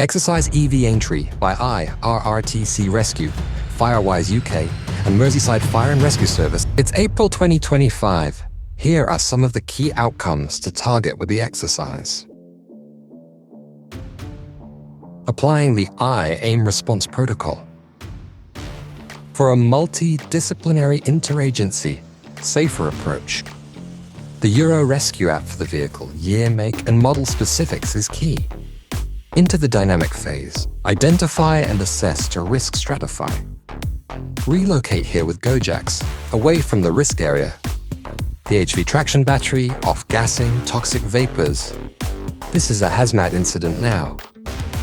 Exercise EV Aintree by IRRTC Rescue, Firewise UK, and Merseyside Fire and Rescue Service. It's April 2025. Here are some of the key outcomes to target with the exercise. Applying the AIM response protocol. For a multidisciplinary interagency, safer approach. The Euro Rescue app for the vehicle, year, make, and model specifics is key. Into the dynamic phase, identify and assess to risk stratify. Relocate here with GoJacks, away from the risk area. PHV traction battery, off-gassing, toxic vapors. This is a hazmat incident now.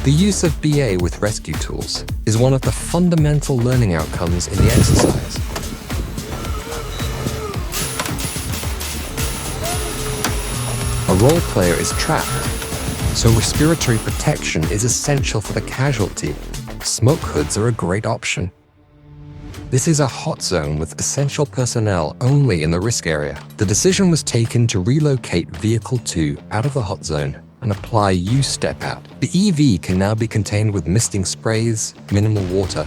The use of BA with rescue tools is one of the fundamental learning outcomes in the exercise. A role player is trapped, so respiratory protection is essential for the casualty. Smoke hoods are a great option. This is a hot zone with essential personnel only in the risk area. The decision was taken to relocate Vehicle 2 out of the hot zone and apply U-step out. The EV can now be contained with misting sprays, minimal water,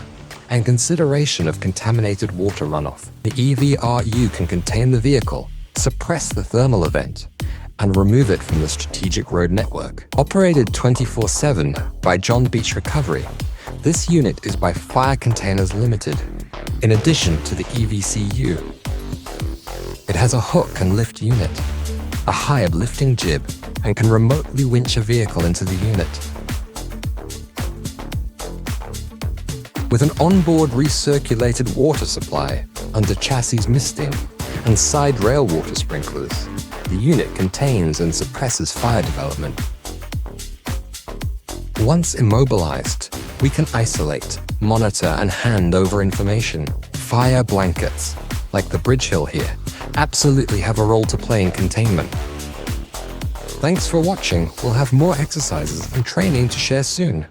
and consideration of contaminated water runoff. The EV-RU can contain the vehicle, suppress the thermal event, and remove it from the strategic road network. Operated 24/7 by John Beach Recovery, this unit is by Fire Containers Limited, in addition to the EVCU. It has a hook and lift unit, a high lifting jib, and can remotely winch a vehicle into the unit. With an onboard recirculated water supply, under chassis misting, and side rail water sprinklers, the unit contains and suppresses fire development. Once immobilized, we can isolate, monitor, and hand over information. Fire blankets, like the bridge hill here, absolutely have a role to play in containment. Thanks for watching. We'll have more exercises and training to share soon.